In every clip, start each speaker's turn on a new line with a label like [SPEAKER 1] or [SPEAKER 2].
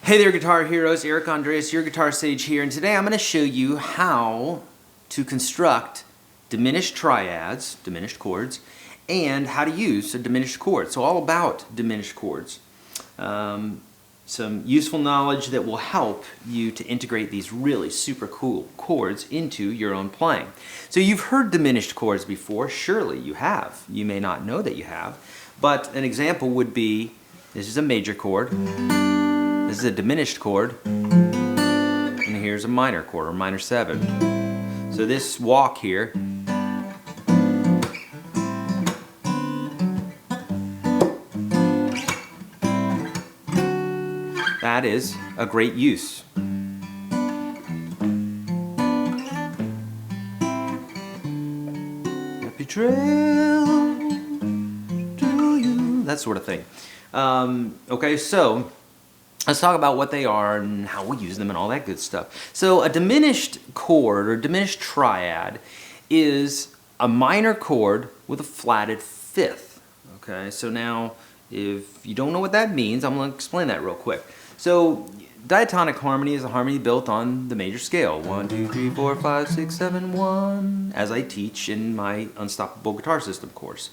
[SPEAKER 1] Hey there, guitar heroes. Eric Andreas, your guitar sage here, and today I'm going to show you how to construct diminished triads, diminished chords, and how to use a diminished chord. So all about diminished chords. Some useful knowledge that will help you to integrate these really super cool chords into your own playing. So you've heard diminished chords before, surely you have. You may not know that you have, but an example would be, this is a major chord. This is a diminished chord, and here's a minor chord, or minor 7. So this walk here, that is a great use. Happy trail to you, that sort of thing. Okay, so let's talk about what they are and how we use them and all that good stuff. So a diminished chord or diminished triad is a minor chord with a flatted fifth. Okay, so now if you don't know what that means, I'm going to explain that real quick. So diatonic harmony is a harmony built on the major scale. 1, 2, 3, 4, 5, 6, 7, 1, as I teach in my Unstoppable Guitar System course.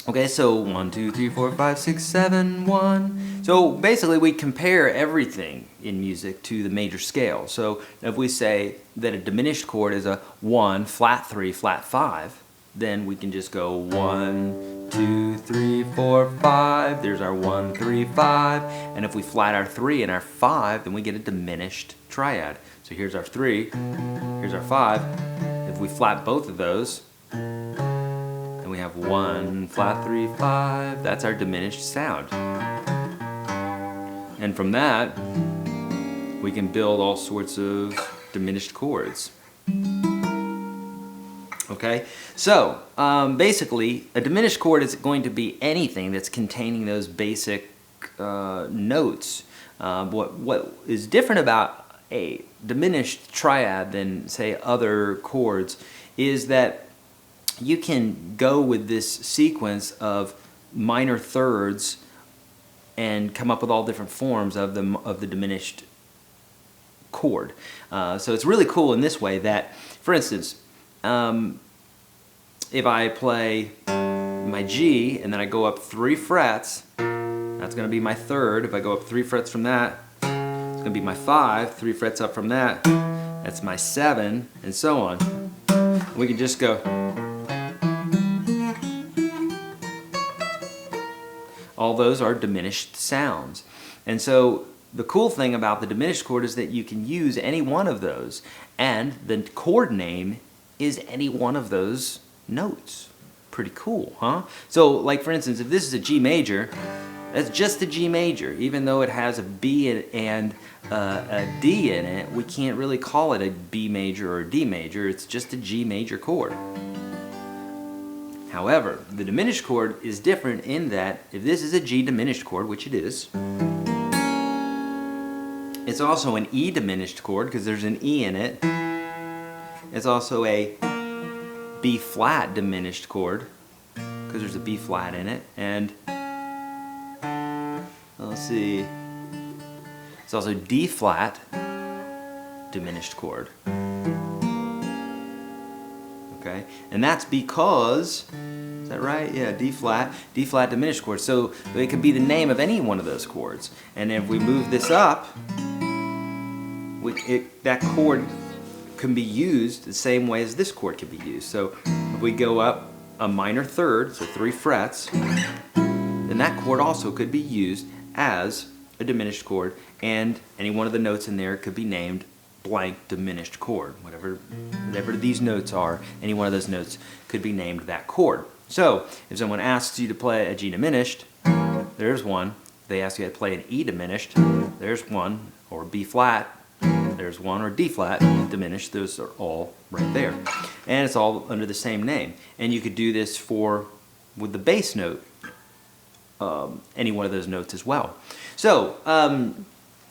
[SPEAKER 1] Okay, so 1, 2, 3, 4, 5, 6, 7, 1. So basically we compare everything in music to the major scale. So if we say that a diminished chord is a 1, flat 3, flat 5, then we can just go 1, 2, 3, 4, 5. There's our 1, 3, 5. And if we flat our 3 and our 5, then we get a diminished triad. So here's our 3, here's our 5. If we flat both of those, we have 1, flat 3, 5. That's our diminished sound. And from that, we can build all sorts of diminished chords. Okay, so basically, a diminished chord is going to be anything that's containing those basic notes. What is different about a diminished triad than, say, other chords is that you can go with this sequence of minor thirds and come up with all different forms of the diminished chord. So it's really cool in this way that, for instance, if I play my G and then I go up 3 frets, that's going to be my third. If I go up 3 frets from that, it's going to be my 5. 3 frets up from that, that's my 7, and so on. We can just go. All those are diminished sounds. And so the cool thing about the diminished chord is that you can use any one of those, and the chord name is any one of those notes. Pretty cool, huh? So like for instance, if this is a G major, that's just a G major. Even though it has a B and a D in it, we can't really call it a B major or a D major. It's just a G major chord. However, the diminished chord is different in that if this is a G diminished chord, which it is, it's also an E diminished chord because there's an E in it. It's also a B flat diminished chord because there's a B flat in it. And let's see, it's also D flat diminished chord. Okay, and that's because, is that right? Yeah, D flat diminished chord. So it could be the name of any one of those chords. And if we move this up, that chord can be used the same way as this chord can be used. So if we go up a minor third, so 3 frets, then that chord also could be used as a diminished chord, and any one of the notes in there could be named blank diminished chord. Whatever these notes are, any one of those notes could be named that chord. So if someone asks you to play a G diminished, there's one. They ask you to play an E diminished, there's one. Or B flat, there's one. Or D flat diminished, those are all right there. And it's all under the same name. And you could do this with the bass note, any one of those notes as well. So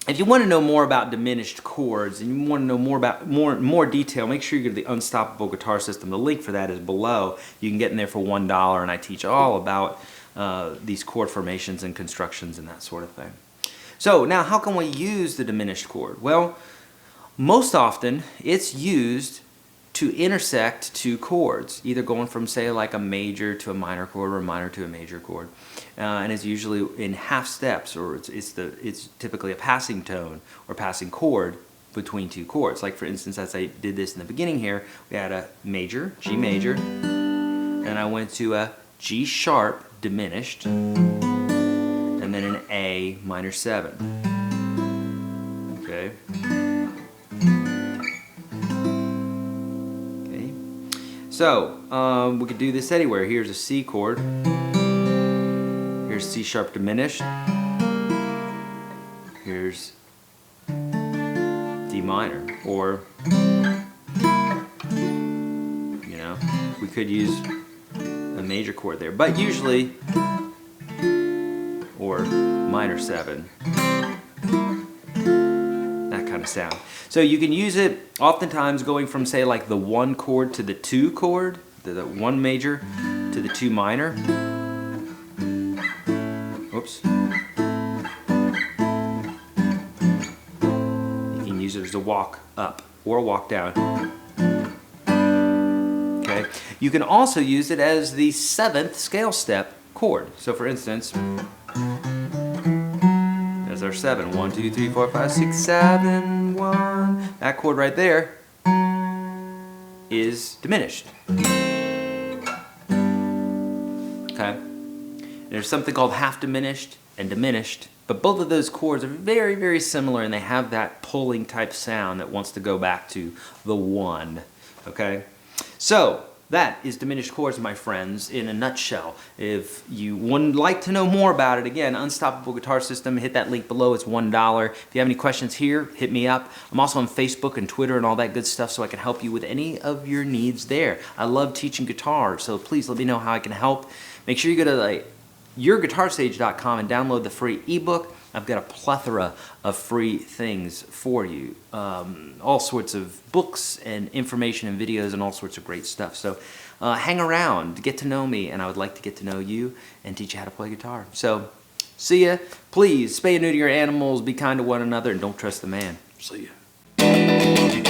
[SPEAKER 1] if you want to know more about diminished chords and you want to know more detail, make sure you go to the Unstoppable Guitar System. The link for that is below. You can get in there for $1, and I teach all about these chord formations and constructions and that sort of thing. So now how can we use the diminished chord? Well, most often it's used to intersect two chords, either going from, say, like a major to a minor chord or a minor to a major chord. And it's usually in half steps, or it's typically a passing tone or passing chord between two chords. Like for instance, as I did this in the beginning here, we had a major, G major, and I went to a G sharp diminished, and then an A minor 7. Okay. Okay. So we could do this anywhere. Here's a C chord. Here's C sharp diminished. Here's D minor, or you know, we could use a major chord there, but usually, or minor 7, that kind of sound. So you can use it oftentimes going from, say, like the 1 chord to the 2 chord, the 1 major to the 2 minor. Oops. You can use it as a walk up or a walk down. Okay. You can also use it as the 7th scale step chord. So for instance, there's our 7. 1, 2, 3, 4, 5, 6, 7, 1. That chord right there is diminished. Okay. There's something called half diminished and diminished, but both of those chords are very, very similar, and they have that pulling type sound that wants to go back to the 1. Okay? So that is diminished chords, my friends, in a nutshell. If you would like to know more about it, again, Unstoppable Guitar System, hit that link below. It's $1. If you have any questions here, hit me up. I'm also on Facebook and Twitter and all that good stuff, so I can help you with any of your needs there. I love teaching guitar, so please let me know how I can help. Make sure you go to yourguitarstage.com and download the free ebook. I've got a plethora of free things for you. All sorts of books and information and videos and all sorts of great stuff. So hang around, get to know me, and I would like to get to know you and teach you how to play guitar. So see ya. Please spay and neuter your animals, be kind to one another, and don't trust the man. See ya.